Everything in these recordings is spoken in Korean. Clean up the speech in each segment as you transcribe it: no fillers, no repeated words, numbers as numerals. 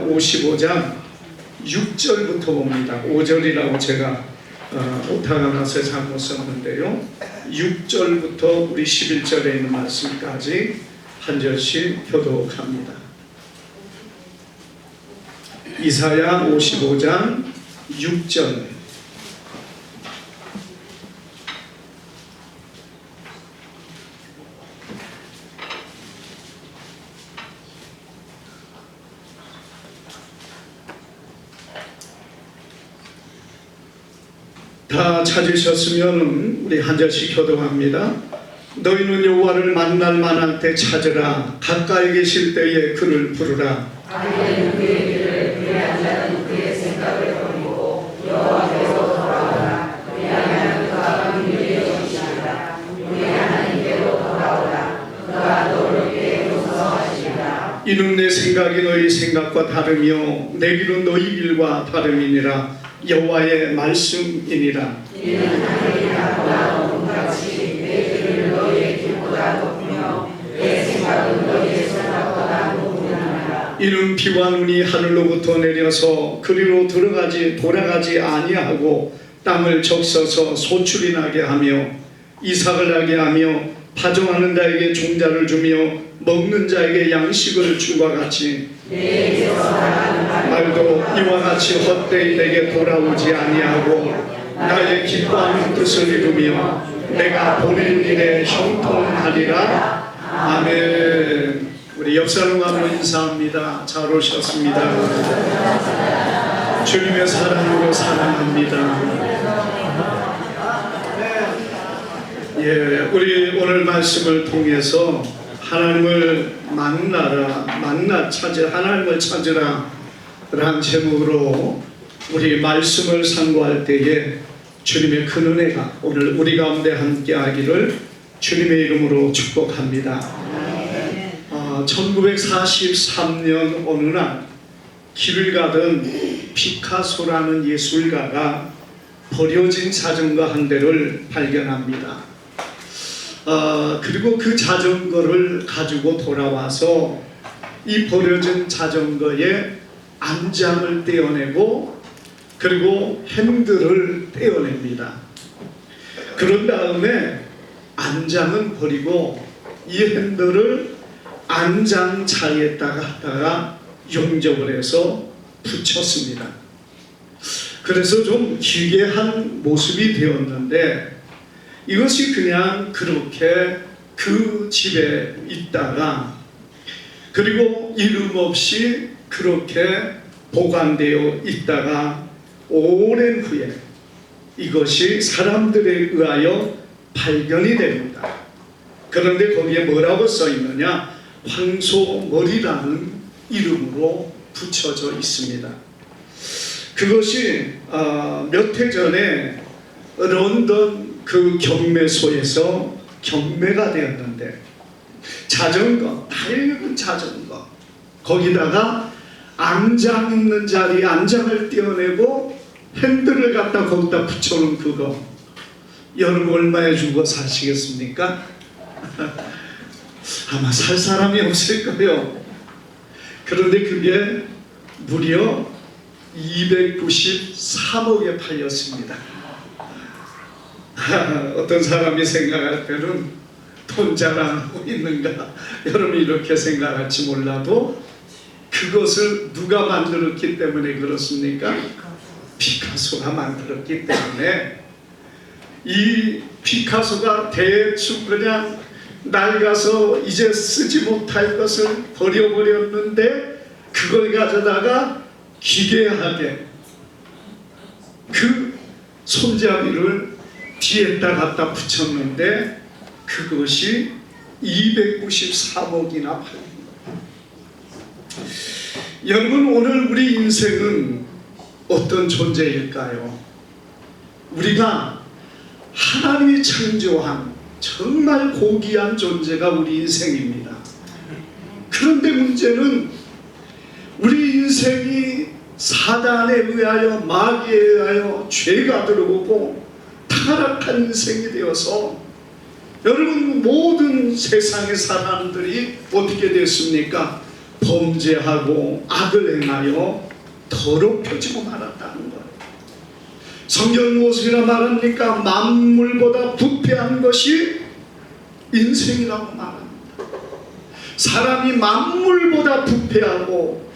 55장 6절부터 봅니다. 5절이라고 제가 오타가 나서 잘못 썼는데요. 6절부터 우리 11절에 있는 말씀까지 한 절씩 교독합니다. 이사야 55장 6절. 다 찾으셨으면 우리 한 절씩 교독합니다. 너희는 여호와를 만날 만할 때 찾으라. 가까이 계실 때에 그를 부르라. 아니면 그의 길을 그의 앉아는 그의 생각을 버리고 여호와께로 돌아오라. 왜냐하면 그가 긍휼히 여기시리라. 우리 하나님께로 돌아오라. 그가 너를 위해 용서하시리라. 이는 내 생각이 너희 생각과 다르며 내 길은 너희 길과 다름이니라. 여호와의 말씀이니라. 이는 하늘이 나보다 높음같이 내 길은 너희의 길보다 높으며 내 생각은 너희의 생각보다 높으니라. 이는 비와 눈이 하늘로부터 내려서 그리로 돌아가지 아니하고 땅을 적셔서 소출이 나게 하며 이삭을 나게 하며 파종하는 자에게 종자를 주며 먹는 자에게 양식을 준과 같이 말도 이와 같이 헛되이 내게 돌아오지 아니하고 나의 기뻐하는 뜻을 이루며 내가 보낸 일에 형통하리라. 아멘. 우리 옆 사람과 한번 인사합니다. 잘 오셨습니다. 주님의 사랑으로 사랑합니다. 우리 오늘 말씀을 통해서 하나님을 하나님을 찾으라 라는 제목으로 우리 말씀을 상고할 때에 주님의 큰 은혜가 오늘 우리 가운데 함께 하기를 주님의 이름으로 축복합니다. 1943년 어느 날 길을 가던 피카소라는 예술가가 버려진 자전거 한 대를 발견합니다. 그리고 그 자전거를 가지고 돌아와서 이 버려진 자전거의 안장을 떼어내고 그리고 핸들을 떼어냅니다. 그런 다음에 안장은 버리고 이 핸들을 안장 차에다가 용접을 해서 붙였습니다. 그래서 좀 기괴한 모습이 되었는데 이것이 그냥 그렇게 그 집에 있다가 그리고 이름 없이 그렇게 보관되어 있다가 오랜 후에 이것이 사람들에 의하여 발견이 됩니다. 그런데 거기에 뭐라고 써 있느냐? 황소머리라는 이름으로 붙여져 있습니다. 그것이 몇 해 전에 런던 그 경매소에서 경매가 되었는데 자전거, 밝은 자전거 거기다가 안장 있는 자리에 안장을 떼어내고 핸들을 갖다 거기다 붙여놓은 그거 여러분 얼마에 주고 사시겠습니까? 아마 살 사람이 없을 거예요. 그런데 그게 무려 293억에 팔렸습니다. 어떤 사람이 생각할 때는 돈 자랑하고 있는가 여러분 이렇게 생각할지 몰라도 그것을 누가 만들었기 때문에 그렇습니까? 피카소가 만들었기 때문에 이 피카소가 대충 그냥 낡아서 이제 쓰지 못할 것을 버려버렸는데 그걸 가져다가 기괴하게 그 손잡이를 뒤에다 갖다 붙였는데 그것이 293억이나 팔린 거예요. 여러분 오늘 우리 인생은 어떤 존재일까요? 우리가 하나님이 창조한 정말 고귀한 존재가 우리 인생입니다. 그런데 문제는 우리 인생이 사단에 의하여 마귀에 의하여 죄가 들어오고 타락한 인생이 되어서 여러분 모든 세상의 사람들이 어떻게 됐습니까? 범죄하고 악을 행하여 더럽혀지고 말았다는 거예요. 성경은 무엇이라 말합니까? 만물보다 부패한 것이 인생이라고 말합니다. 사람이 만물보다 부패하고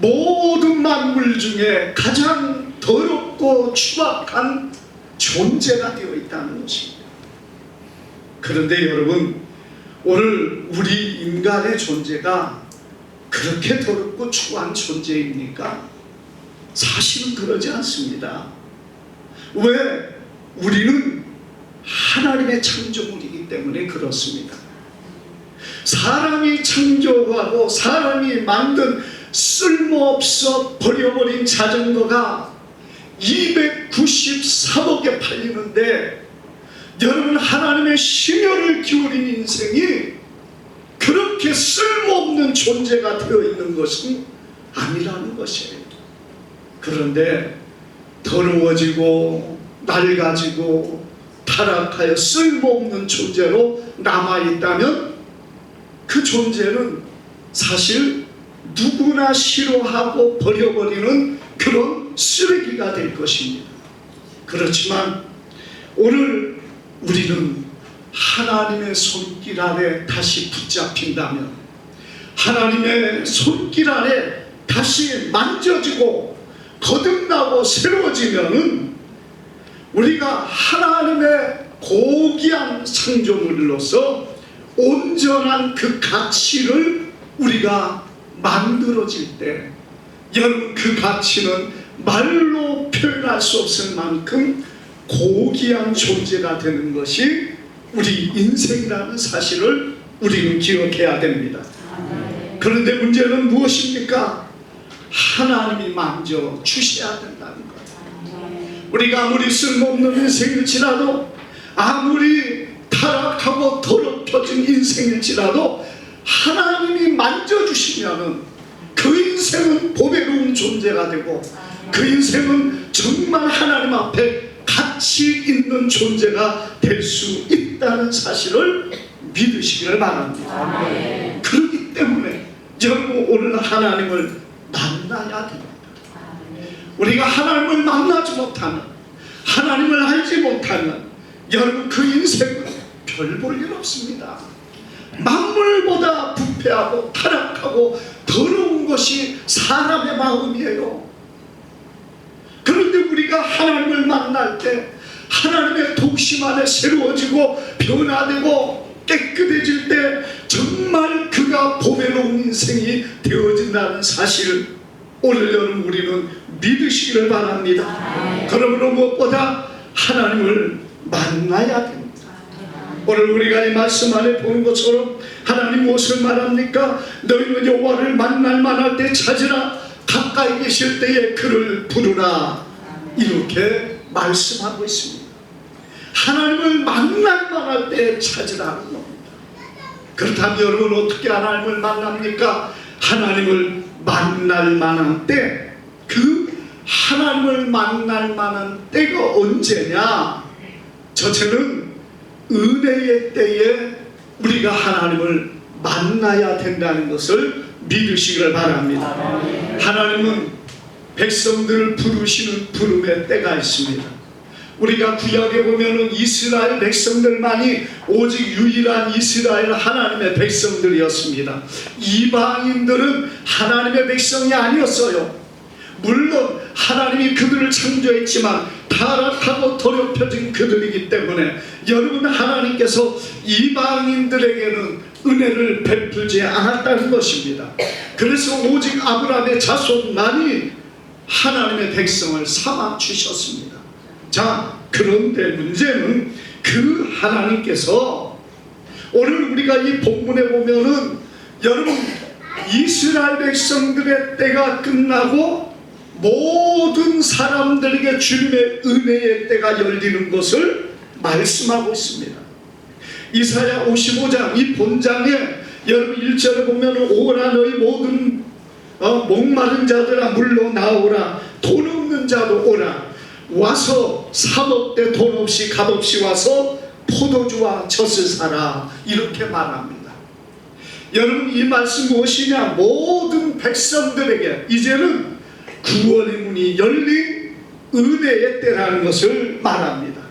모든 만물 중에 가장 더럽고 추악한 존재가 되어 있다는 것입니다. 그런데 여러분, 오늘 우리 인간의 존재가 그렇게 더럽고 추한 존재입니까? 사실은 그러지 않습니다. 왜? 우리는 하나님의 창조물이기 때문에 그렇습니다. 사람이 창조하고 사람이 만든 쓸모없어 버려버린 자전거가 293억에 팔리는데, 여러분, 하나님의 심혈을 기울인 인생이 그렇게 쓸모없는 존재가 되어 있는 것은 아니라는 것이에요. 그런데 더러워지고 낡아지고 타락하여 쓸모없는 존재로 남아있다면 그 존재는 사실 누구나 싫어하고 버려버리는 그런 쓰레기가 될 것입니다. 그렇지만 오늘 우리는 하나님의 손길 아래 다시 붙잡힌다면, 하나님의 손길 아래 다시 만져지고 거듭나고 새로워지면은 우리가 하나님의 고귀한 창조물로서 온전한 그 가치를 우리가 만들어질 때, 여러분, 그 가치는 말로 표현할 수 없을 만큼 고귀한 존재가 되는 것이 우리 인생이라는 사실을 우리는 기억해야 됩니다. 그런데 문제는 무엇입니까? 하나님이 만져 주셔야 된다는 거예요. 우리가 아무리 쓸모없는 인생일지라도, 아무리 타락하고 더럽혀진 인생일지라도 하나님이 만져주시면은 그 인생은 보배로운 존재가 되고, 그 인생은 정말 하나님 앞에 가치 있는 존재가 될 수 있다는 사실을 믿으시기를 바랍니다. 그렇기 때문에 여러분, 오늘 하나님을 만나야 됩니다. 우리가 하나님을 만나지 못하면, 하나님을 알지 못하면 여러분, 그 인생은 별 볼 일 없습니다. 만물보다 부패하고 타락하고 더러운 것이 사람의 마음이에요. 그런데 우리가 하나님을 만날 때 하나님의 독심 안에 새로워지고 변화되고 깨끗해질 때 정말 그가 보배로운 인생이 되어진다는 사실을 오늘 여러분 우리는 믿으시기를 바랍니다. 그러므로 무엇보다 하나님을 만나야 됩니다. 오늘 우리가 이 말씀 안에 보는 것처럼 하나님 무엇을 말합니까? 너희는 여호와를 만날 때 찾으라, 가까이 계실 때에 그를 부르라, 이렇게 말씀하고 있습니다. 하나님을 만날 때 찾으라는 겁니다. 그렇다면 여러분, 어떻게 하나님을 만납니까? 하나님을 만날 만한 때, 그 하나님을 만날 만한 때가 언제냐? 첫째는 은혜의 때에 우리가 하나님을 만나야 된다는 것을 믿으시기를 바랍니다. 하나님은 백성들을 부르시는 부름의 때가 있습니다. 우리가 구약에 보면은 이스라엘 백성들만이 오직 유일한 이스라엘 하나님의 백성들이었습니다. 이방인들은 하나님의 백성이 아니었어요. 물론 하나님이 그들을 창조했지만 타락하고 더럽혀진 그들이기 때문에 여러분, 하나님께서 이방인들에게는 은혜를 베풀지 않았다는 것입니다. 그래서 오직 아브라함의 자손만이 하나님의 백성을 삼아 주셨습니다. 자, 그런데 문제는 그 하나님께서 오늘 우리가 이 본문에 보면은 여러분, 이스라엘 백성들의 때가 끝나고 모든 사람들에게 주님의 은혜의 때가 열리는 것을 말씀하고 있습니다. 이사야 55장 이 본장에 여러분 1절에 보면 오라 너희 모든 목마른 자들아 물러 나오라, 돈 없는 자도 오라, 와서 사 먹되 돈 없이 값없이 와서 포도주와 젖을 사라, 이렇게 말합니다. 여러분, 이 말씀 무엇이냐? 모든 백성들에게 이제는 구원의 문이 열린 은혜의 때라는 것을 말합니다.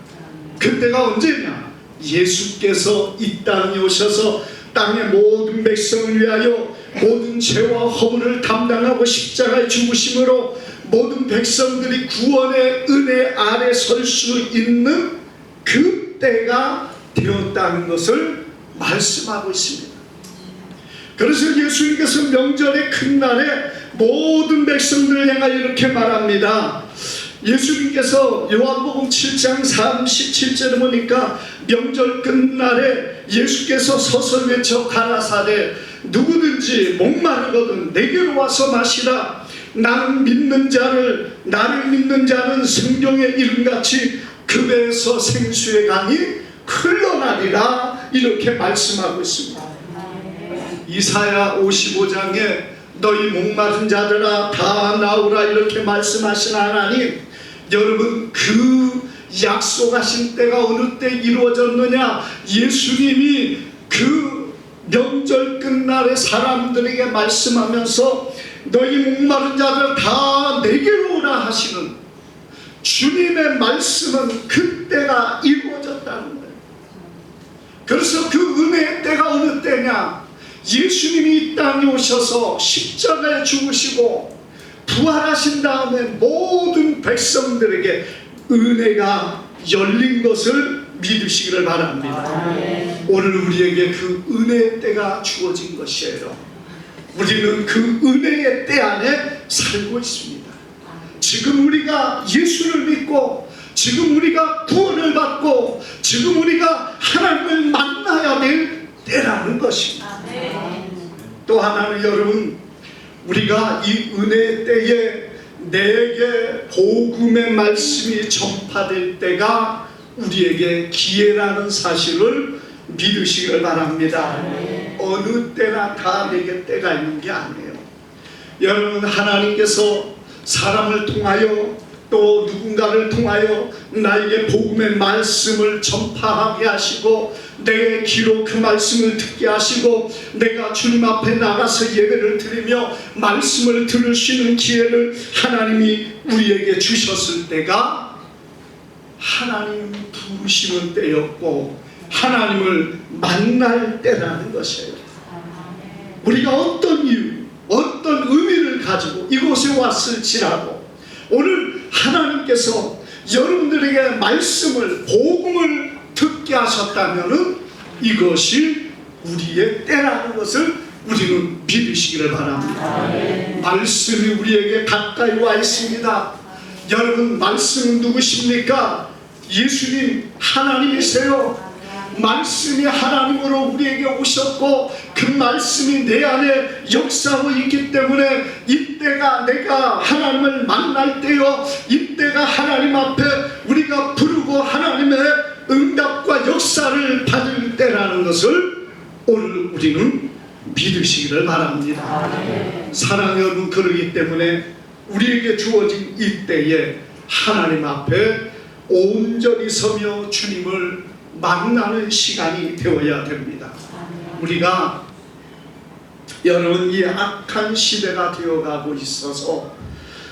그때가 언제냐? 예수께서 이 땅에 오셔서 땅의 모든 백성을 위하여 모든 죄와 허물을 담당하고 십자가에 죽으심으로 모든 백성들이 구원의 은혜 아래 설 수 있는 그 때가 되었다는 것을 말씀하고 있습니다. 그래서 예수님께서 명절의 큰 날에 모든 백성들을 향하여 이렇게 말합니다. 예수님께서 요한복음 7장 37절에 보니까 명절 끝날에 예수께서 서서 외쳐 가라사대 누구든지 목마르거든 내게로 와서 마시라. 나를 믿는 자는 성경의 이름같이 그 배에서 생수의 강이 흘러나리라. 이렇게 말씀하고 있습니다. 이사야 55장에 너희 목마른 자들아 다 나오라 이렇게 말씀하신 하나님, 여러분, 그 약속하신 때가 어느 때 이루어졌느냐? 예수님이 그 명절 끝날에 사람들에게 말씀하면서 너희 목마른 자들 다 내게로 오라 하시는 주님의 말씀은 그때가 이루어졌다는 거예요. 그래서 그 은혜의 때가 어느 때냐? 예수님이 이 땅에 오셔서 십자가에 죽으시고 부활하신 다음에 모든 백성들에게 은혜가 열린 것을 믿으시기를 바랍니다. 오늘 우리에게 그 은혜의 때가 주어진 것이에요. 우리는 그 은혜의 때 안에 살고 있습니다. 지금 우리가 예수를 믿고 지금 우리가 구원을 받고 지금 우리가 하나님을 만나야 될 때라는 것입니다. 또 하나는 여러분, 우리가 이 은혜의 때에 내게 복음의 말씀이 전파될 때가 우리에게 기회라는 사실을 믿으시길 바랍니다. 어느 때나 다 내게 때가 있는 게 아니에요. 여러분, 하나님께서 사람을 통하여 또 누군가를 통하여 나에게 복음의 말씀을 전파하게 하시고 내 귀로 그 말씀을 듣게 하시고 내가 주님 앞에 나가서 예배를 드리며 말씀을 들을 수 있는 기회를 하나님이 우리에게 주셨을 때가 하나님 부르시는 때였고 하나님을 만날 때라는 것이에요. 우리가 어떤 이유, 어떤 의미를 가지고 이곳에 왔을지라도 오늘 하나님께서 여러분들에게 말씀을, 복음을 듣게 하셨다면 이것이 우리의 때라는 것을 우리는 믿으시기를 바랍니다. 말씀이 우리에게 가까이 와 있습니다. 여러분, 말씀은 누구십니까? 예수님 하나님이세요. 말씀이 하나님으로 우리에게 오셨고 그 말씀이 내 안에 역사하고 있기 때문에 이때가 내가 하나님을 만날 때요, 이때가 하나님 앞에 우리가 부르고 하나님의 응답과 역사를 받을 때라는 것을 오늘 우리는 믿으시기를 바랍니다. 사랑하는 여러분, 그러기 때문에 우리에게 주어진 이 때에 하나님 앞에 온전히 서며 주님을 만나는 시간이 되어야 됩니다. 우리가 여러분, 이 악한 시대가 되어가고 있어서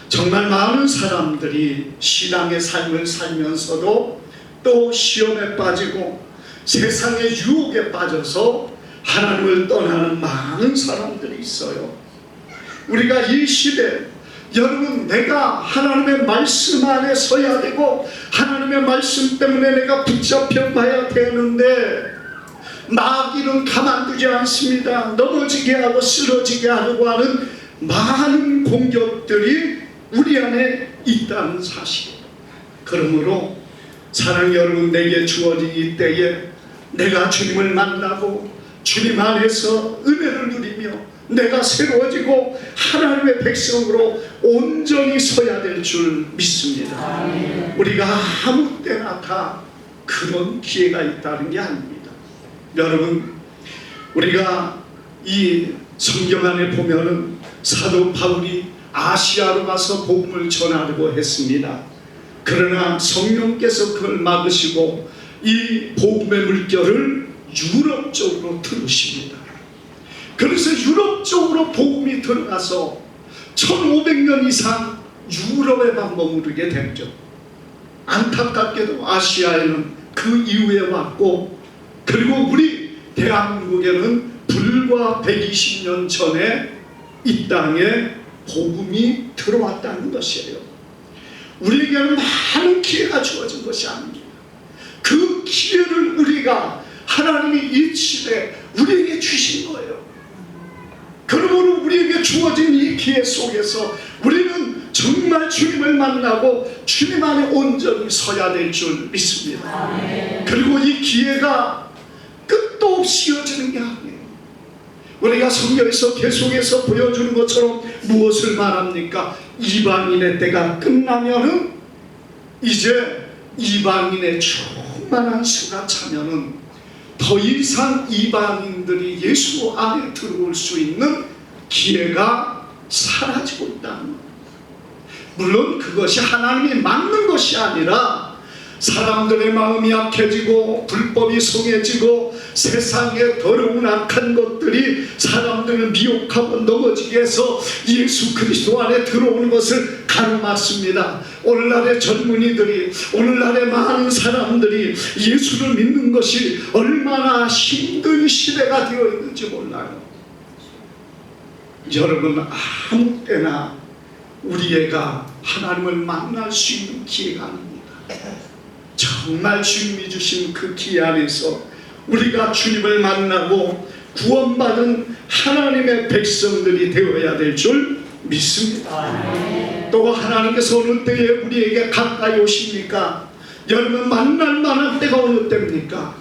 정말 많은 사람들이 신앙의 삶을 살면서도 또 시험에 빠지고 세상의 유혹에 빠져서 하나님을 떠나는 많은 사람들이 있어요. 우리가 이 시대, 여러분, 내가 하나님의 말씀 안에 서야 되고 하나님의 말씀 때문에 내가 붙잡혀 봐야 되는데 마귀는 가만두지 않습니다. 넘어지게 하고 쓰러지게 하려고 하는 많은 공격들이 우리 안에 있다는 사실. 그러므로 사랑하는 여러분, 내게 주어진 이 때에 내가 주님을 만나고 주님 안에서 은혜를 누리며 내가 새로워지고 하나님의 백성으로 온전히 서야 될 줄 믿습니다. 우리가 아무 때나 다 그런 기회가 있다는 게 아닙니다. 여러분, 우리가 이 성경 안에 보면은 사도 바울이 아시아로 가서 복음을 전하려고 했습니다. 그러나 성령께서 그걸 막으시고 이 복음의 물결을 유럽 쪽으로 틀으십니다. 그래서 유럽 쪽으로 복음이 들어가서 1500년 이상 유럽에만 머무르게 됐죠. 안타깝게도 아시아에는 그 이후에 왔고, 그리고 우리 대한민국에는 불과 120년 전에 이 땅에 복음이 들어왔다는 것이에요. 우리에게는 많은 기회가 주어진 것이 아닙니다. 그 기회를 우리가 하나님이 이 시대에 우리에게 주신 거예요. 그러므로 우리에게 주어진 이 기회 속에서 우리는 정말 주님을 만나고 주님 안에 온전히 서야 될 줄 믿습니다. 그리고 이 기회가 끝도 없이 이어지는 게 아니에요. 우리가 성경에서 계속해서 보여주는 것처럼 무엇을 말합니까? 이방인의 때가 끝나면은 이제 이방인의 충만한 수가 차면은 더 이상 이방인들이 예수 안에 들어올 수 있는 기회가 사라지고 있다는 거예요. 물론 그것이 하나님이 막는 것이 아니라 사람들의 마음이 약해지고 불법이 성해지고 세상의 더러운 악한 것들이 사람들을 미혹하고 넘어지게 해서 예수 그리스도 안에 들어오는 것을 가로막습니다. 오늘날의 젊은이들이, 오늘날의 많은 사람들이 예수를 믿는 것이 얼마나 힘든 시대가 되어 있는지 몰라요. 여러분, 아무 때나 우리 애가 하나님을 만날 수 있는 기회가 아닙니다. 정말 주님이 주신 그 기회 안에서 우리가 주님을 만나고 구원받은 하나님의 백성들이 되어야 될 줄 믿습니다. 또 하나님께서 어느 때에 우리에게 가까이 오십니까? 여러분, 만날 만한 때가 어느 때입니까?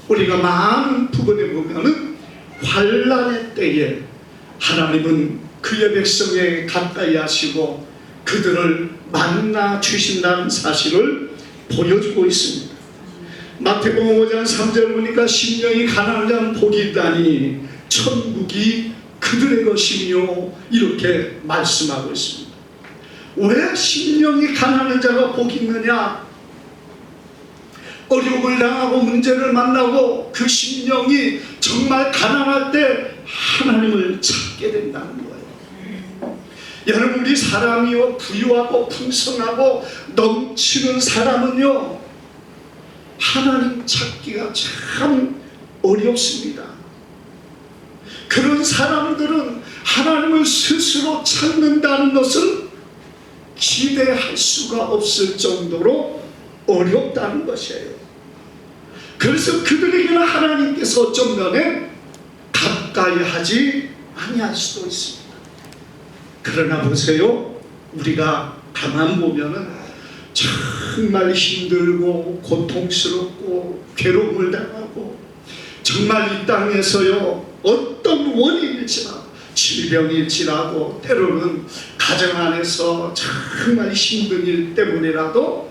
우리가 많은 부분에 보면은 환난의 때에 하나님은 그의 백성에게 가까이 하시고 그들을 만나 주신다는 사실을 보여주고 있습니다. 마태복음 5장 3절 보니까 심령이 가난한 자는 복이 있다니 천국이 그들의 것이며 이렇게 말씀하고 있습니다. 왜 심령이 가난한 자가 복이 있느냐? 어려움을 당하고 문제를 만나고 그 심령이 정말 가난할 때 하나님을 찾게 된다는 거예요. 여러분, 우리 사람이요, 부유하고 풍성하고 넘치는 사람은요, 하나님 찾기가 참 어렵습니다. 그런 사람들은 하나님을 스스로 찾는다는 것을 기대할 수가 없을 정도로 어렵다는 것이에요. 그래서 그들에게는 하나님께서 어떤 면에 가까이 하지 아니할 수도 있습니다. 그러나 보세요, 우리가 가만 보면은 정말 힘들고 고통스럽고 괴로움을 당하고 정말 이 땅에서요, 어떤 원인일지라도 질병일지라도 때로는 가정 안에서 정말 힘든 일 때문이라도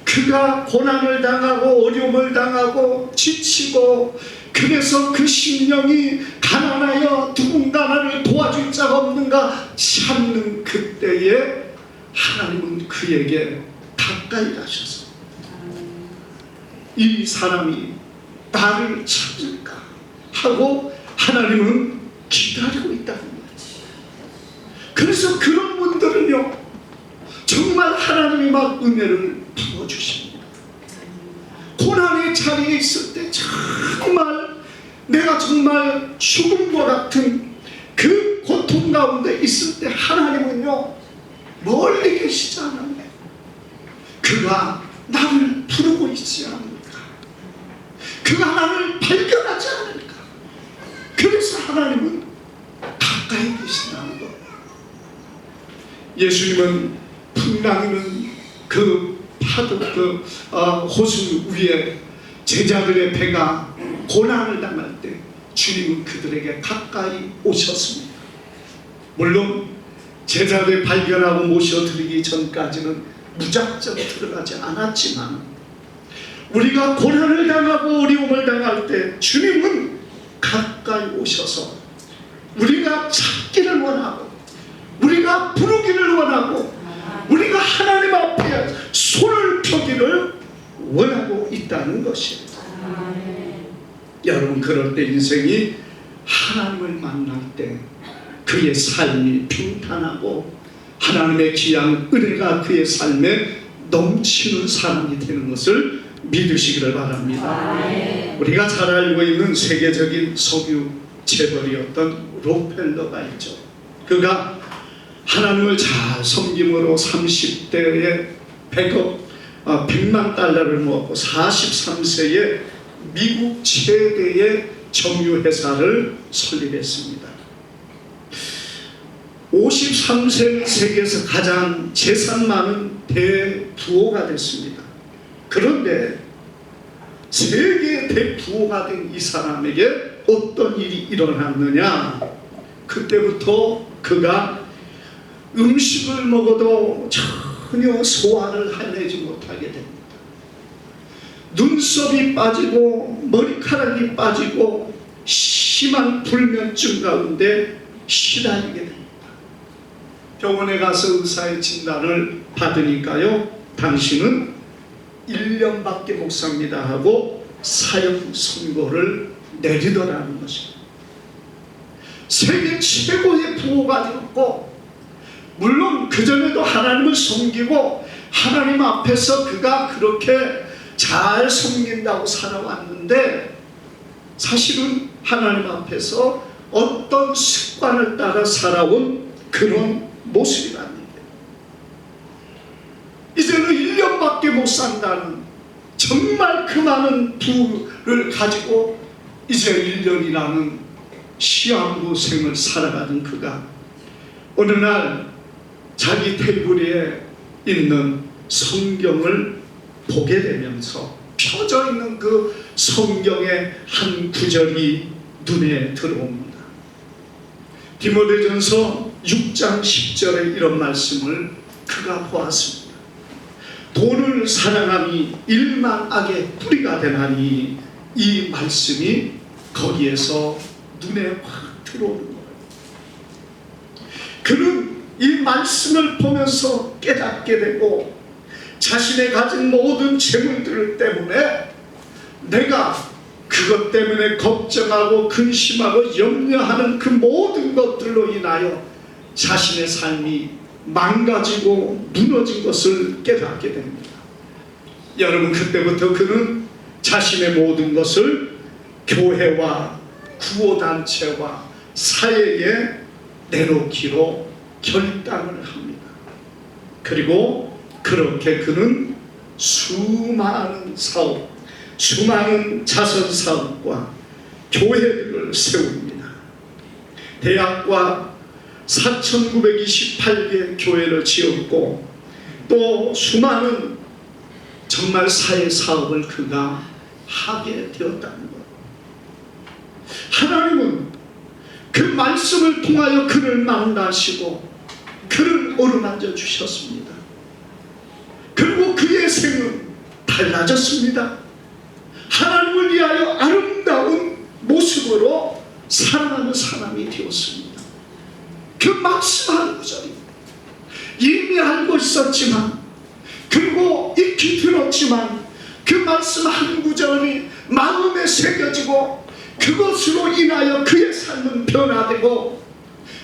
그가 고난을 당하고 어려움을 당하고 지치고 그래서 그 심령이 가난하여 누군가 나를 도와줄 자가 없는가 찾는 그때에 하나님은 그에게 가까이 가셔서 이 사람이 나를 찾을까 하고 하나님은 기다리고 있다는 거지. 그래서 그런 분들은요, 정말 하나님이 막 은혜를 부어주십니다. 고난의 자리에 있을 때 정말 내가 정말 죽음과 같은 그 고통 가운데 있을 때 하나님은요, 멀리 계시지 않았네. 그가 나를 부르고 있지 않습니까? 그가 나를 발견하지 않을까? 그래서 하나님은 가까이 계신다는 것. 예수님은 풍랑이는 그 파도, 호수 위에 제자들의 배가 고난을 당할 때 주님은 그들에게 가까이 오셨습니다. 물론 제자들 발견하고 모셔드리기 전까지는 무작정 들어가지 않았지만 우리가 고난을 당하고 어려움을 당할 때 주님은 가까이 오셔서 우리가 찾기를 원하고 우리가 부르기를 원하고 우리가 하나님 앞에 손을 펴기를 원하고 있다는 것입니다. 여러분, 그럴 때 인생이 하나님을 만날 때 그의 삶이 평탄하고 하나님의 귀한 은혜가 그의 삶에 넘치는 사람이 되는 것을 믿으시기를 바랍니다. 우리가 잘 알고 있는 세계적인 석유 재벌이었던 록펠러가 있죠. 그가 하나님을 잘 섬김으로 30대에 100만 달러를 모았고 43세에 미국 최대의 정유회사를 설립했습니다. 53세는 세계에서 가장 재산 많은 대부호가 됐습니다. 그런데 세계 대부호가 된 이 사람에게 어떤 일이 일어났느냐? 그때부터 그가 음식을 먹어도 전혀 소화를 해내지 못하게 됩니다. 눈썹이 빠지고 머리카락이 빠지고 심한 불면증 가운데 시달리게 됩니다. 병원에 가서 의사의 진단을 받으니까요, 당신은 1년밖에 못 삽니다 하고 사형 선고를 내리더라는 것입니다. 세계 최고의 부호가 되었고, 물론 그전에도 하나님을 섬기고 하나님 앞에서 그가 그렇게 잘 섬긴다고 살아왔는데, 사실은 하나님 앞에서 어떤 습관을 따라 살아온 그런 모습이랍니다. 이제는 1년밖에 못 산다는 정말 그 많은 부를 가지고 이제 1년이라는 시한부 생을 살아가는 그가 어느 날 자기 테이블 위에 있는 성경을 보게 되면서 펴져 있는 그 성경의 한 구절이 눈에 들어옵니다. 디모데전서 6장 10절에 이런 말씀을 그가 보았습니다. 돈을 사랑함이 일만 악의 뿌리가 되나니, 이 말씀이 거기에서 눈에 확 들어오는 거예요. 그는 이 말씀을 보면서 깨닫게 되고, 자신의 가진 모든 재물들 때문에 내가 그것 때문에 걱정하고 근심하고 염려하는 그 모든 것들로 인하여 자신의 삶이 망가지고 무너진 것을 깨닫게 됩니다. 여러분, 그때부터 그는 자신의 모든 것을 교회와 구호단체와 사회에 내놓기로 결단을 합니다. 그리고 그렇게 그는 수많은 사업, 수많은 자선사업과 교회들을 세웁니다. 대학과 4,928개 교회를 지었고, 또 수많은 정말 사회사업을 그가 하게 되었다는 것. 하나님은 그 말씀을 통하여 그를 만나시고 그를 어루만져 주셨습니다. 그리고 그의 생은 달라졌습니다. 하나님을 위하여 아름다운 모습으로 살아가는 사람이 되었습니다. 그 말씀하는 구절입니다. 이미 알고 있었지만, 그리고 익히 들었지만, 그 말씀 한 구절이 마음에 새겨지고 그것으로 인하여 그의 삶은 변화되고,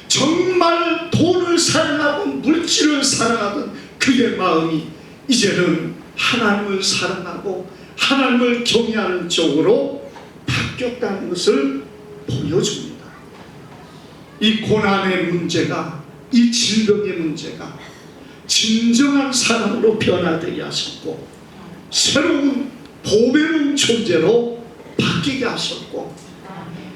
정말 돈을 사랑하고 물질을 사랑하던 그의 마음이 이제는 하나님을 사랑하고 하나님을 경외하는 쪽으로 바뀌었다는 것을 보여줍니다. 이 고난의 문제가, 이 질병의 문제가 진정한 사람으로 변화되게 하셨고, 새로운 보배로운 존재로 바뀌게 하셨고,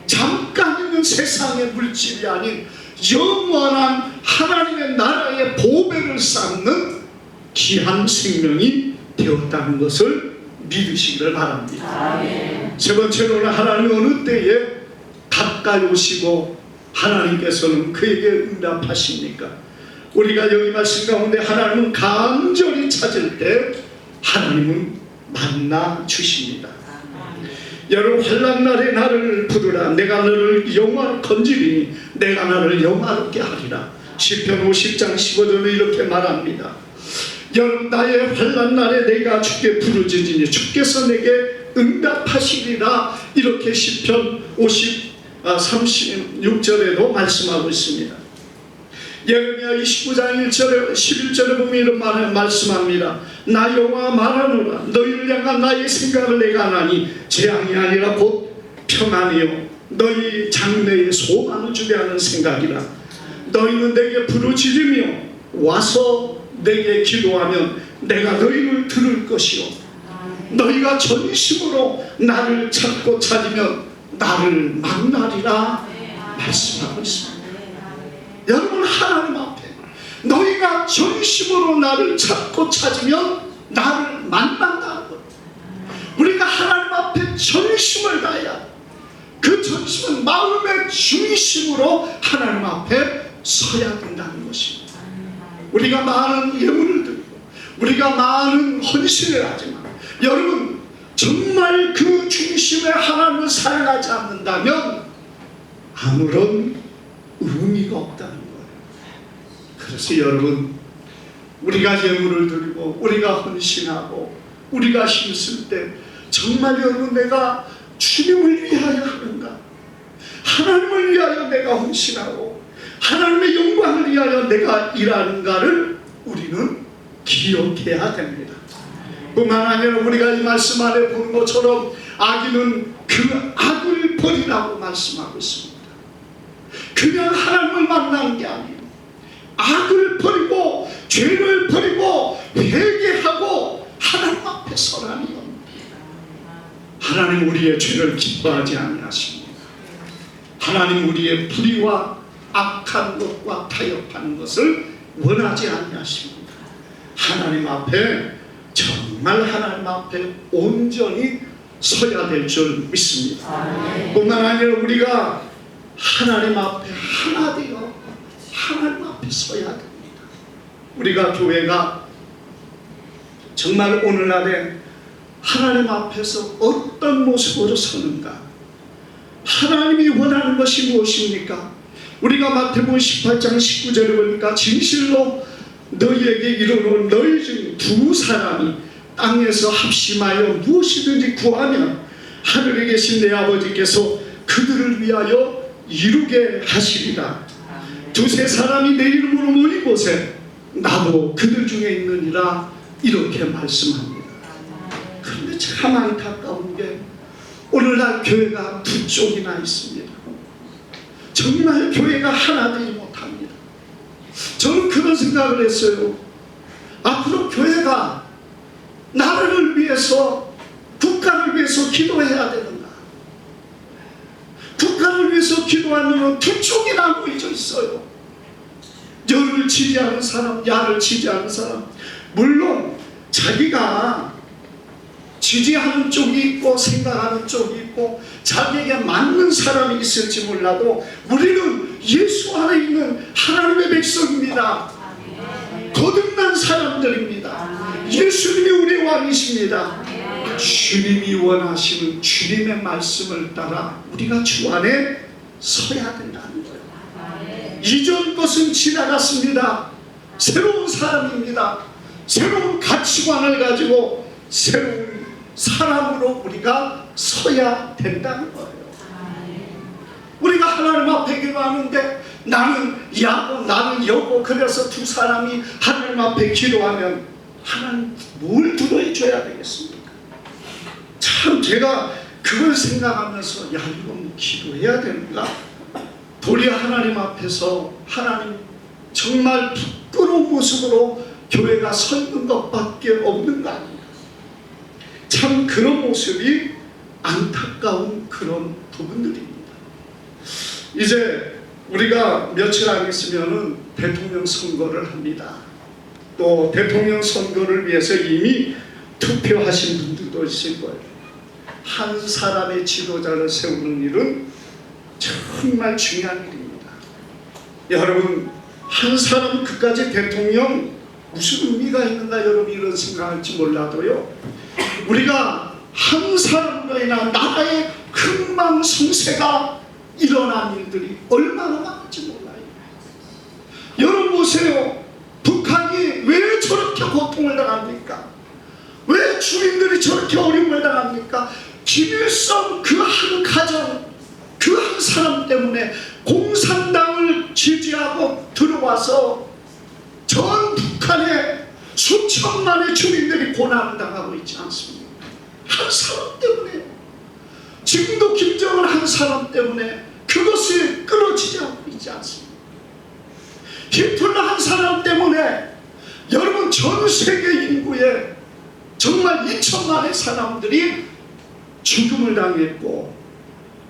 잠깐 있는 세상의 물질이 아닌 영원한 하나님의 나라의 보배를 쌓는 귀한 생명이 되었다는 것을 믿으시기를 바랍니다. 아멘. 세 번째로는 하나님 어느 때에 가까이 오시고 하나님께서는 그에게 응답하십니까? 우리가 여기 말씀 가운데 하나님은 간절히 찾을 때 하나님은 만나 주십니다. 여러분, 환난날에 나를 부르라. 내가 너를 영화로 건지리니 내가 너를 영화롭게 하리라. 시편 50장 15절에 이렇게 말합니다. 여러분, 나의 환난날에 내가 주께 부르짖으니 주께서 내게 응답하시리라. 이렇게 시편 50 36절에도 말씀하고 있습니다. 예레미야 29장 1절에 11절에 보면 이런 말을 말씀합니다. 나 여호와 말하노라 너희를 향한 나의 생각을 내가 하나니 재앙이 아니라 곧 평안이요 너희 장래에 소망을 주게 하는 생각이라. 너희는 내게 부르짖으며 와서 내게 기도하면 내가 너희를 들을 것이요 너희가 전심으로 나를 찾고 찾으면 나를 만나리라 말씀하고 있습니다. 여러분, 하나님 앞에 너희가 전심으로 나를 찾고 찾으면 나를 만난다는 것. 우리가 하나님 앞에 전심을 다해야, 그 전심은 마음의 중심으로 하나님 앞에 서야 된다는 것입니다. 우리가 많은 예물을 드리고 우리가 많은 헌신을 하지만 여러분, 정말 그 중심에 하나님을 사랑하지 않는다면 아무런 의미가 없다는 거예요. 그래서 여러분, 우리가 예물을 드리고 우리가 헌신하고 우리가 힘쓸 때 정말 여러분, 내가 주님을 위하여 하는가, 하나님을 위하여 내가 헌신하고 하나님의 영광을 위하여 내가 일하는가를 우리는 기억해야 됩니다. 뿐만 아니라 우리가 이 말씀 안에 보는 것처럼 악인은 그 악을 버리라고 말씀하고 있습니다. 그냥 하나님을 만나는 게 아니에요. 악을 버리고 죄를 버리고 회개하고 하나님 앞에 서라니요. 하나님 우리의 죄를 기뻐하지 아니하십니다. 하나님 우리의 불의와 악한 것과 타협하는 것을 원하지 아니하십니다. 하나님 앞에 정말 하나님 앞에 온전히 서야 될 줄 믿습니다. 뿐만 아니라 우리가 하나님 앞에 하나 되어 하나님 앞에 서야 됩니다. 우리가 교회가 정말 오늘날에 하나님 앞에서 어떤 모습으로 서는가, 하나님이 원하는 것이 무엇입니까? 우리가 마태복음 18장 19절에 보니까 진실로 너희에게 이르노니 너희 중 두 사람이 땅에서 합심하여 무엇이든지 구하면 하늘에 계신 내 아버지께서 그들을 위하여 이루게 하시리라. 두세 사람이 내 이름으로 모인 곳에 나도 그들 중에 있느니라 이렇게 말씀합니다. 그런데 참 안타까운 게 오늘날 교회가 두 쪽이나 있습니다. 정말 교회가 하나 되지 못합니다. 저는 그런 생각을 했어요. 앞으로 교회가 나라를 위해서, 국가를 위해서 기도해야 되는가? 국가를 위해서 기도하면 두 쪽이나 모여져 있어요. 여를 지지하는 사람, 야를 지지하는 사람. 물론 자기가 지지하는 쪽이 있고 생각하는 쪽이 있고 자기에게 맞는 사람이 있을지 몰라도 우리는 예수 안에 있는 하나님의 백성입니다. 거듭난 사람들입니다. 예수님이 우리의 왕이십니다. 주님이 원하시는 주님의 말씀을 따라 우리가 주 안에 서야 된다는 거예요. 이전 것은 지나갔습니다. 새로운 사람입니다. 새로운 가치관을 가지고 새로운 사람으로 우리가 서야 된다는 거예요. 우리가 하나님 앞에 기도하는데 나는 야고 나는 여고, 그래서 두 사람이 하나님 앞에 기도하면 하나님 뭘 들어줘야 되겠습니까? 참 제가 그걸 생각하면서 야, 이건 기도해야 되는가? 도리어 하나님 앞에서 하나님 정말 부끄러운 모습으로 교회가 서 있는 것밖에 없는 거 아닙니까? 참 그런 모습이 안타까운 그런 부분들입니다. 이제 우리가 며칠 안 있으면은 대통령 선거를 합니다. 또 대통령 선거를 위해서 이미 투표하신 분들도 있을 거예요. 한 사람의 지도자를 세우는 일은 정말 중요한 일입니다. 여러분, 한 사람 그까지 대통령 무슨 의미가 있는가 여러분 이런 생각할지 몰라도요, 우리가 한 사람으로 인한 나라의 흥망성쇠가 일어난 일들이 얼마나 많은지 몰라요. 여러분 보세요. 북한이 왜 저렇게 고통을 당합니까? 왜 주민들이 저렇게 어려움을 당합니까? 김일성 그 한 가정, 그 그 한 사람 때문에 공산당을 지지하고 들어와서 전 북한에 수천만의 주민들이 고난을 당하고 있지 않습니까? 한 사람 때문에, 지금도 김정은 한 사람 때문에 그것이 끊어지지 않고 있지 않습니까? 히틀러 한 사람 때문에 여러분 전 세계 인구의 정말 2천만의 사람들이 죽음을 당했고,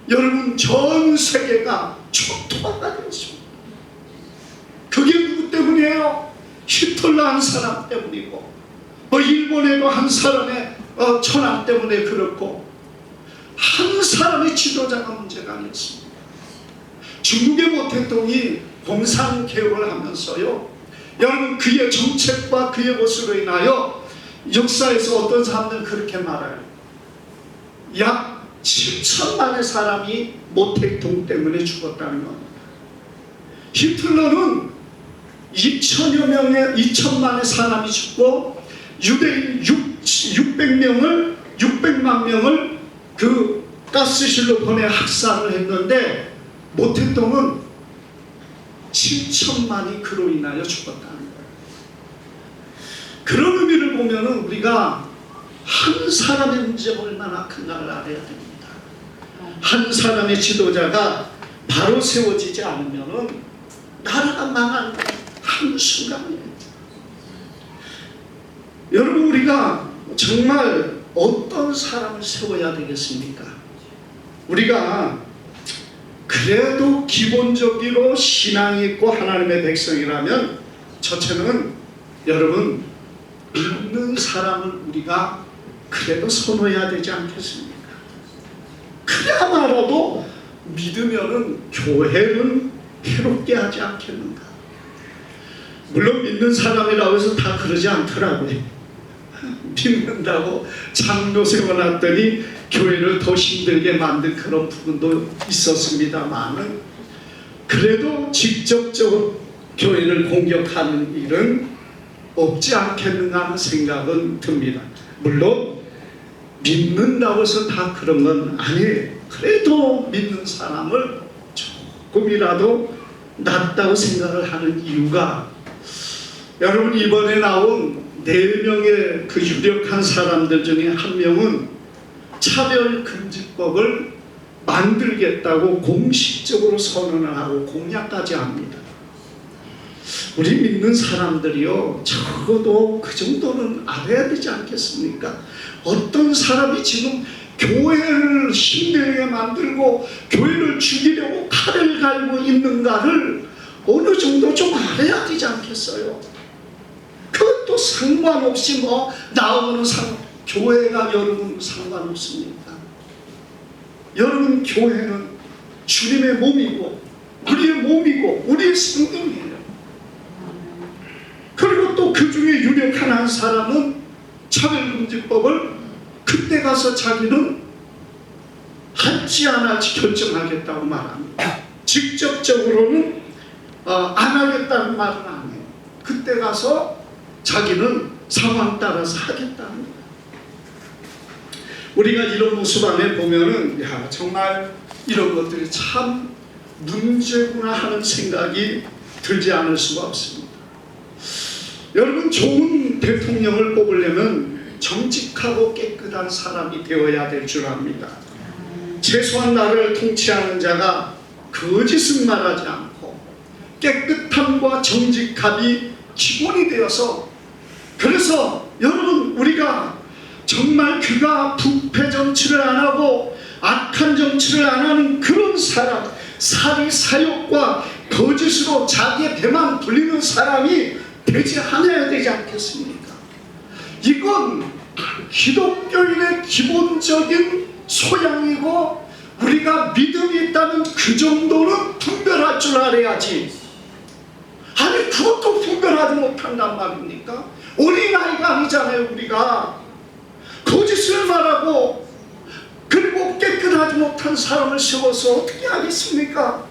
여러분 전 세계가 초토화가 되었습니다. 그게 누구 때문이에요? 히틀러 한 사람 때문이고, 일본에도 한 사람의 천황 때문에 그렇고, 한 사람의 지도자가 문제가 아니었습니다. 중국의 모 대통령이 공산개혁을 하면서요, 여러분 그의 정책과 그의 것으로 인하여 역사에서 어떤 사람들은 그렇게 말해요. 약 7천만의 사람이 모택동 때문에 죽었다는 겁니다. 히틀러는 2천만의 사람이 죽고 유대인 600만 명을 그 가스실로 보내 학살을 했는데, 모택동은 7천만이 그로 인하여 죽었다는 거예요. 그런 의미를 보면은 우리가 한 사람의 문제가 얼마나 큰가를 알아야 됩니다. 한 사람의 지도자가 바로 세워지지 않으면은 나라가 망하는 한순간이에요. 여러분, 우리가 정말 어떤 사람을 세워야 되겠습니까? 우리가 그래도 기본적으로 신앙이 있고 하나님의 백성이라면 첫째는 여러분 믿는 사람을 우리가 그래도 선호해야 되지 않겠습니까? 그야말로도 믿으면은 교회는 해롭게 하지 않겠는가? 물론 믿는 사람이라고 해서 다 그러지 않더라고요. 믿는다고 장로 세워놨더니 교회를 더 힘들게 만든 그런 부분도 있었습니다만은, 그래도 직접적으로 교회를 공격하는 일은 없지 않겠는가 하는 생각은 듭니다. 물론 믿는다고 해서 다 그런 건 아니에요. 그래도 믿는 사람을 조금이라도 낫다고 생각을 하는 이유가, 여러분 이번에 나온 4명의 그 유력한 사람들 중에 한 명은 차별금지법을 만들겠다고 공식적으로 선언을 하고 공약까지 합니다. 우리 믿는 사람들이요, 적어도 그 정도는 알아야 되지 않겠습니까? 어떤 사람이 지금 교회를 힘들게 만들고 교회를 죽이려고 칼을 갈고 있는가를 어느 정도 좀 알아야 되지 않겠어요? 그것도 상관없이 나오는 교회가 여러분 상관없습니까? 여러분 교회는 주님의 몸이고 우리의 몸이고 우리의 성경이에요. 그리고 또 그 중에 유력한 한 사람은 차별금지법을 그때 가서 자기는 할지 안 할지 결정하겠다고 말합니다. 직접적으로는 안 하겠다는 말은 안 해요. 그때 가서 자기는 상황 따라서 하겠다는 거예요. 우리가 이런 모습 안에 보면은 정말 이런 것들이 참 문제구나 하는 생각이 들지 않을 수가 없습니다. 여러분, 좋은 대통령을 뽑으려면 정직하고 깨끗한 사람이 되어야 될 줄 압니다. 최소한 나라를 통치하는 자가 거짓을 말하지 않고 깨끗함과 정직함이 기본이 되어서, 그래서 여러분 우리가 정말 그가 부패 정치를 안 하고 악한 정치를 안 하는 그런 사람, 사리 사욕과 거짓으로 자기의 배만 불리는 사람이 되지 않아야 되지 않겠습니까? 이건 기독교인의 기본적인 소양이고, 우리가 믿음이 있다면 그 정도는 분별할 줄 알아야지. 아니 그것도 분별하지 못한단 말입니까? 어린아이가 아니잖아요. 우리가 거짓을 말하고 그리고 깨끗하지 못한 사람을 세워서 어떻게 하겠습니까?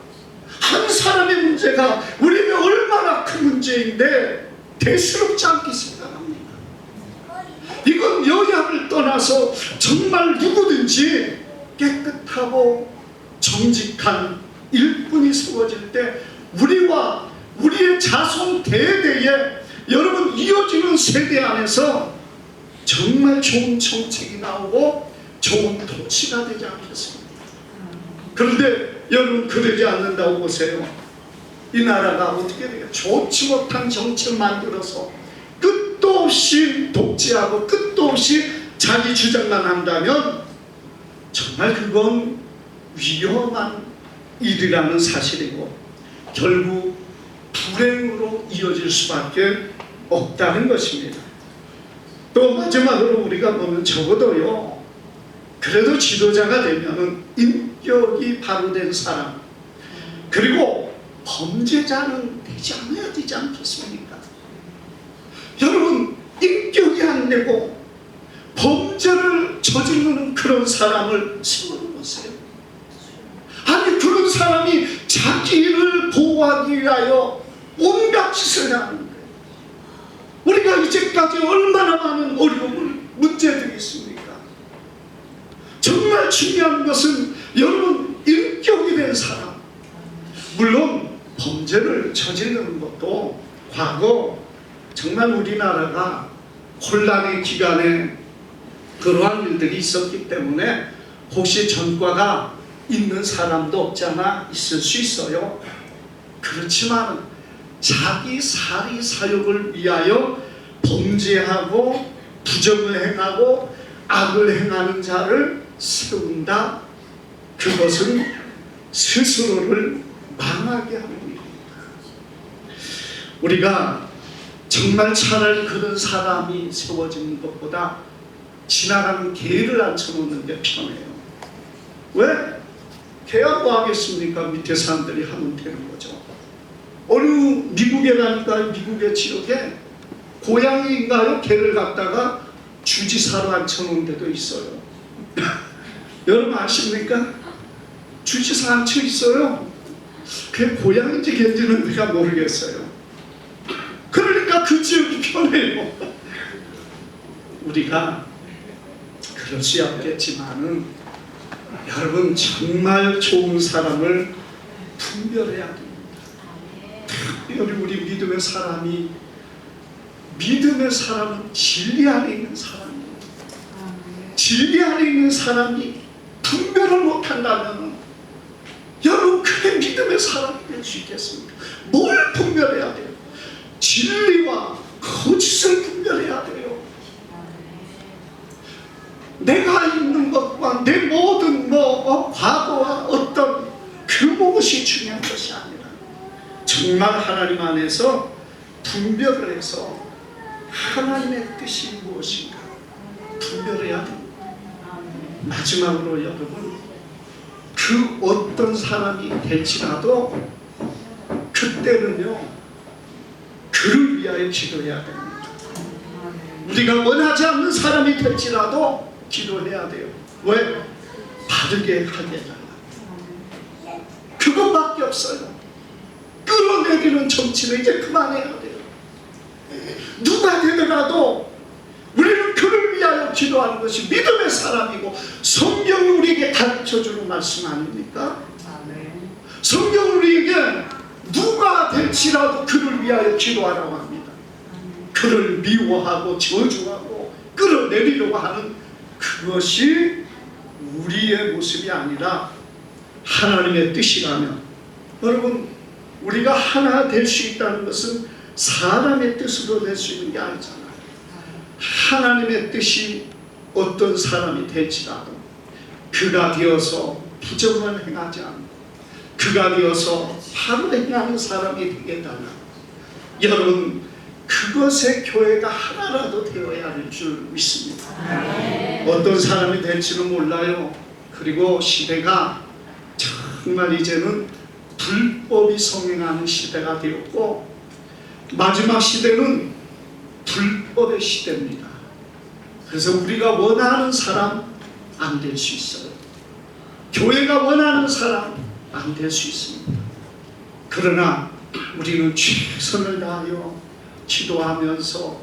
한 사람의 문제가 우리에게 얼마나 큰 문제인데 대수롭지 않게 생각합니다. 이건 여야를 떠나서 정말 누구든지 깨끗하고 정직한 일꾼이 세워질 때 우리와 우리의 자손 대대에 여러분 이어지는 세대 안에서 정말 좋은 정책이 나오고 좋은 도시가 되지 않겠습니까? 그런데 여러분 그러지 않는다고 보세요. 이 나라가 어떻게 돼요? 좋지 못한 정책 만들어서 끝도 없이 독재하고 끝도 없이 자기 주장만 한다면 정말 그건 위험한 일이라는 사실이고 결국 불행으로 이어질 수밖에 없다는 것입니다. 또 마지막으로 우리가 보면 적어도요, 그래도 지도자가 되면은 인격이 바로 된 사람, 그리고 범죄자는 되지 않아야 되지 않겠습니까? 여러분, 인격이 안 되고 범죄를 저지르는 그런 사람을 세워보세요. 아니, 그런 사람이 자기를 보호하기 위하여 온갖 짓을 하는데 우리가 이제까지 얼마나 많은 어려움을 문제들이 있습니까? 정말 중요한 것은 여러분 인격이 된 사람, 물론 범죄를 저지르는 것도 과거 정말 우리나라가 혼란의 기간에 그러한 일들이 있었기 때문에 혹시 전과가 있는 사람도 없지 않아 있을 수 있어요. 그렇지만 자기 사리 사욕을 위하여 범죄하고 부정을 행하고 악을 행하는 자를 세운다. 그것은 스스로를 망하게 하는 일입니다. 우리가 정말 차라리 그런 사람이 세워지는 것보다 지나가는 개를 앉혀놓는 게 편해요. 왜? 개야 뭐 하겠습니까? 밑에 사람들이 하면 되는 거죠. 어느 미국에 가니까 미국의 지역에 고양이인가요? 개를 갖다가 주지사로 앉혀놓은 데도 있어요. 여러분 아십니까? 주지사 앉혀 있어요. 그게 고양인지 개인지는 내가 모르겠어요. 그러니까 그 지역이 편해요. 우리가 그럴 수 없겠지만은 여러분 정말 좋은 사람을 분별해야 됩니다. 특별히 우리 믿음의 사람이, 믿음의 사람은 진리 안에 있는 사람이에요. 진리 안에 있는 사람이 분별을 못한다면 여러분 그게 믿음의 사람이 될 수 있겠습니까? 뭘 분별해야 돼요? 진리와 거짓을 분별해야 돼요. 내가 있는 것과 내 모든 과거와 어떤 그 무엇이 중요한 것이 아니라 정말 하나님 안에서 분별을 해서 하나님의 뜻이 무엇인가 분별해야 됩니다. 마지막으로 여러분, 그 어떤 사람이 될지라도 그때는요 그를 위하여 기도해야 됩니다. 우리가 원하지 않는 사람이 될지라도 기도해야 돼요. 왜? 바르게 하게 해달라. 그것밖에 없어요. 끌어내리는 정치는 이제 그만해야 돼요. 누가 되더라도 우리는 그를 위하여 기도하는 것이 믿음의 사람이고 성경이 우리에게 가르쳐주는 말씀 아닙니까? 성경은 우리에게 누가 될지라도 그를 위하여 기도하라고 합니다. 그를 미워하고 저주하고 끌어내리려고 하는 그것이 우리의 모습이 아니라 하나님의 뜻이라면, 여러분 우리가 하나 될 수 있다는 것은 사람의 뜻으로 될 수 있는 게 아니잖아요. 하나님의 뜻이 어떤 사람이 될지라도 그가 되어서 부정을 행하지 않고 그가 되어서 바로 행하는 사람이 되게 해달라. 여러분 그것의 교회가 하나라도 되어야 할 줄 믿습니다. 어떤 사람이 될지는 몰라요. 그리고 시대가 정말 이제는 불법이 성행하는 시대가 되었고 마지막 시대는 불법의 시대입니다. 그래서 우리가 원하는 사람 안 될 수 있어요. 교회가 원하는 사람 안 될 수 있습니다. 그러나 우리는 최선을 다하여 기도하면서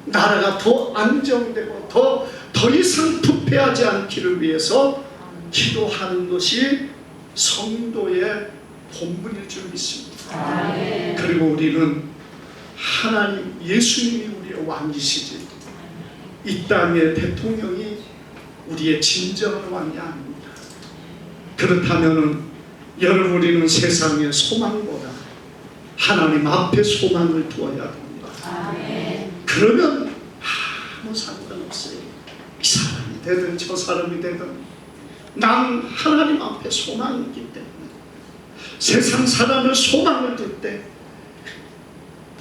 나라가 더 안정되고 더 이상 부패하지 않기를 위해서 기도하는 것이 성도의 본분일 줄 믿습니다. 그리고 우리는 하나님 예수님이 우리의 왕이시지 이 땅의 대통령이 우리의 진정한 왕이 아닙니다. 그렇다면 여러분 우리는 세상의 소망보다 하나님 앞에 소망을 두어야 합니다. 그러면 아무 상관없어요. 이 사람이 되든 저 사람이 되든 난 하나님 앞에 소망이 있기 때문에 세상 사람을 소망을 둘 때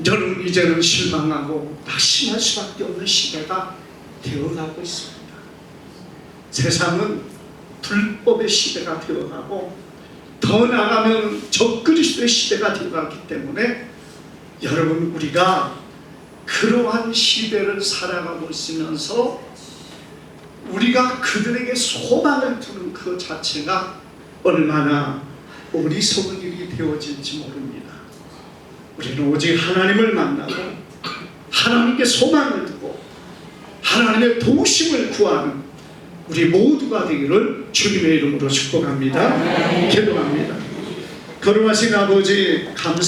여러분 이제는 실망하고 낙심할 수밖에 없는 시대가 되어가고 있습니다. 세상은 불법의 시대가 되어가고 더 나아가면 적그리스도의 시대가 되어가기 때문에 여러분 우리가 그러한 시대를 살아가고 있으면서 우리가 그들에게 소망을 두는 그 자체가 얼마나 어리석은 일이 되어질지 모릅니다. 우리는 오직 하나님을 만나고 하나님께 소망을 두고 하나님의 도우심을 구하는 우리 모두가 되기를 주님의 이름으로 축복합니다. 기도합니다. 거룩하신 아버지 감사합니다.